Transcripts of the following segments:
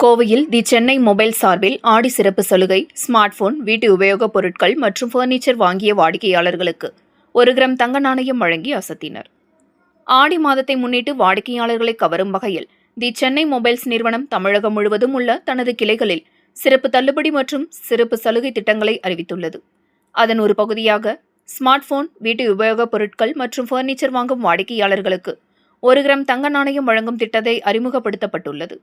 கோவையில் தி சென்னை மொபைல் சார்பில் ஆடி சிறப்பு சலுகை ஸ்மார்ட் போன், வீட்டு உபயோகப் பொருட்கள் மற்றும் பர்னிச்சர் வாங்கிய வாடிக்கையாளர்களுக்கு 1 கிராம் தங்க நாணயம் வழங்கி அசத்தினர். ஆடி மாதத்தை முன்னிட்டு வாடிக்கையாளர்களை கவரும் வகையில் தி சென்னை மொபைல்ஸ் நிறுவனம் தமிழகம் முழுவதும் உள்ள தனது கிளைகளில் சிறப்பு தள்ளுபடி மற்றும் சிறப்பு சலுகை திட்டங்களை அறிவித்துள்ளது. அதன் ஒரு பகுதியாக ஸ்மார்ட் போன், வீட்டு உபயோகப் பொருட்கள் மற்றும் பர்னிச்சர் வாங்கும் வாடிக்கையாளர்களுக்கு 1 கிராம் தங்க நாணயம் வழங்கும் திட்டத்தை அறிமுகப்படுத்தப்பட்டுள்ளது.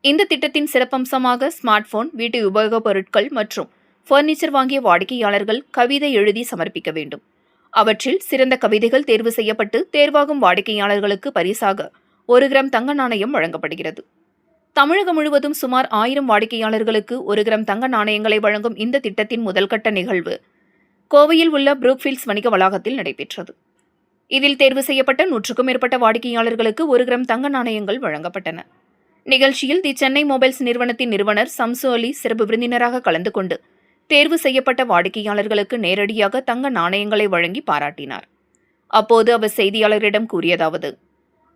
இந்த திட்டத்தின் சிறப்பம்சமாக ஸ்மார்ட் போன், வீட்டு உபயோகப் பொருட்கள் மற்றும் பர்னிச்சர் வாங்கிய வாடிக்கையாளர்கள் கவிதை எழுதி சமர்ப்பிக்க வேண்டும். அவற்றில் சிறந்த கவிதைகள் தேர்வு செய்யப்பட்டு தேர்வாகும் வாடிக்கையாளர்களுக்கு பரிசாக 1 கிராம் தங்க நாணயம் வழங்கப்படுகிறது. தமிழகம் முழுவதும் சுமார் 1000 வாடிக்கையாளர்களுக்கு 1 கிராம் தங்க நாணயங்களை வழங்கும் இந்த திட்டத்தின் முதல்கட்ட நிகழ்வு கோவையில் உள்ள புரூக்ஃபீல்ட்ஸ் வணிக வளாகத்தில் நடைபெற்றது. இதில் தேர்வு செய்யப்பட்ட 100க்கும் மேற்பட்ட வாடிக்கையாளர்களுக்கு 1 கிராம் தங்க நாணயங்கள் வழங்கப்பட்டன. நிகழ்ச்சியில் தி சென்னை மொபைல்ஸ் நிறுவனத்தின் நிறுவனர் சம்சு அலி சிறப்பு விருந்தினராக கலந்து கொண்டு தேர்வு செய்யப்பட்ட வாடிக்கையாளர்களுக்கு நேரடியாக தங்க நாணயங்களை வழங்கி பாராட்டினார். அப்போது அவர் செய்தியாளர்களிடம் கூறியதாவது: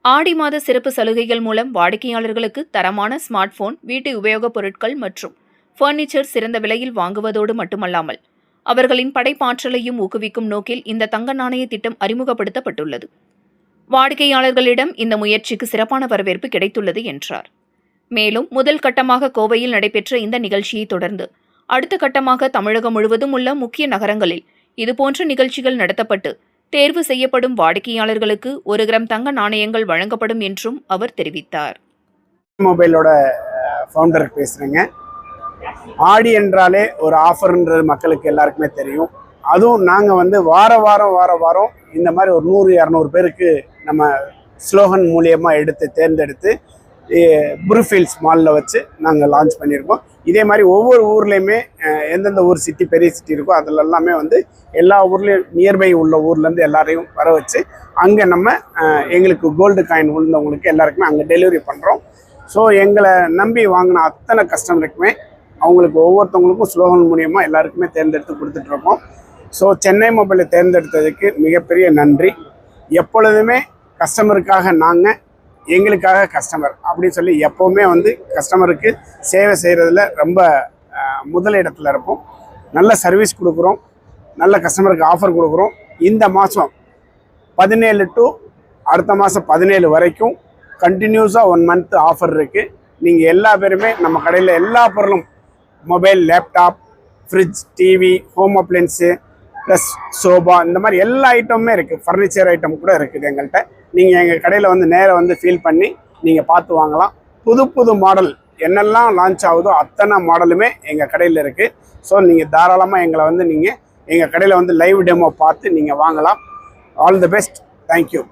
ஆடி மாத சிறப்பு சலுகைகள் மூலம் வாடிக்கையாளர்களுக்கு தரமான ஸ்மார்ட் போன், வீட்டு உபயோகப் பொருட்கள் மற்றும் பர்னிச்சர் சிறந்த விலையில் வாங்குவதோடு மட்டுமல்லாமல் அவர்களின் படைப்பாற்றலையும் ஊக்குவிக்கும் நோக்கில் இந்த தங்க நாணய திட்டம் அறிமுகப்படுத்தப்பட்டுள்ளது. வாடிக்கையாளர்களிடம் இந்த முயற்சிக்கு சிறப்பான வரவேற்பு கிடைத்துள்ளது என்றார். மேலும் முதல் கட்டமாக கோவையில் நடைபெற்ற இந்த நிகழ்ச்சியை தொடர்ந்து அடுத்த கட்டமாக தமிழகம் முழுவதும் உள்ள முக்கிய நகரங்களில் இதுபோன்ற நிகழ்ச்சிகள் நடத்தப்பட்டு தேர்வு செய்யப்படும் வாடிக்கையாளர்களுக்கு 1 கிராம் தங்க நாணயங்கள் வழங்கப்படும் என்றும் அவர் தெரிவித்தார். மொபைலோட ஃபவுண்டர் பேசுகிறேங்க. ஆடி என்றாலே ஒரு ஆஃபர்ன்றது மக்களுக்கு எல்லாருக்குமே தெரியும். அதுவும் நாங்கள் வாரம் இந்த மாதிரி ஒரு 100-200 பேருக்கு நம்ம ஸ்லோகன் மூலியமாக தேர்ந்தெடுத்து புரூக்ஃபீல்ட்ஸ் மாலில் வச்சு நாங்கள் லான்ச் பண்ணியிருக்கோம். இதே மாதிரி ஒவ்வொரு ஊர்லேயுமே எந்தெந்த ஊர் சிட்டி, பெரிய சிட்டி இருக்கோ அதில் எல்லாமே எல்லா ஊர்லேயும் நியர்பை உள்ள ஊர்லேருந்து எல்லாரையும் வர வச்சு அங்கே நம்ம எங்களுக்கு கோல்டு காயின் விழுந்தவங்களுக்கு எல்லாருக்குமே அங்கே டெலிவரி பண்ணுறோம். ஸோ எங்களை நம்பி வாங்கின அத்தனை கஸ்டமருக்குமே அவங்களுக்கு ஒவ்வொருத்தவங்களுக்கும் ஸ்லோகன் மூலியமாக எல்லாருக்குமே தேர்ந்தெடுத்து கொடுத்துட்ருக்கோம். ஸோ சென்னை மொபைலை தேர்ந்தெடுத்ததுக்கு மிகப்பெரிய நன்றி. எப்பொழுதுமே கஸ்டமருக்காக நாங்கள், எங்களுக்காக கஸ்டமர் அப்படின்னு சொல்லி எப்போவுமே கஸ்டமருக்கு சேவை செய்கிறதுல ரொம்ப முதலிடத்தில் இருப்போம். நல்ல சர்வீஸ் கொடுக்குறோம், நல்ல கஸ்டமருக்கு ஆஃபர் கொடுக்குறோம். இந்த மாதம் 17 டு அடுத்த மாதம் 17 வரைக்கும் கண்டினியூஸாக 1 மந்த் ஆஃபர் இருக்குது. நீங்கள் எல்லா பேருமே நம்ம கடையில் எல்லா பொருளும், mobile, laptop, fridge, TV, home appliances plus sofa, இந்த மாதிரி எல்லா ஐட்டமுமே இருக்குது. ஃபர்னிச்சர் ஐட்டம் கூட இருக்குது எங்கள்கிட்ட. நீங்கள் எங்கள் கடையில் நேராக ஃபீல் பண்ணி நீங்கள் பார்த்து வாங்கலாம். புது மாடல் என்னெல்லாம் லான்ச் ஆகுதோ அத்தனை மாடலுமே எங்கள் கடையில் இருக்குது. ஸோ நீங்கள் தாராளமாக எங்களை நீங்கள் எங்கள் கடையில் லைவ் டெமோ பார்த்து நீங்கள் வாங்கலாம். All the best. தேங்க்யூ.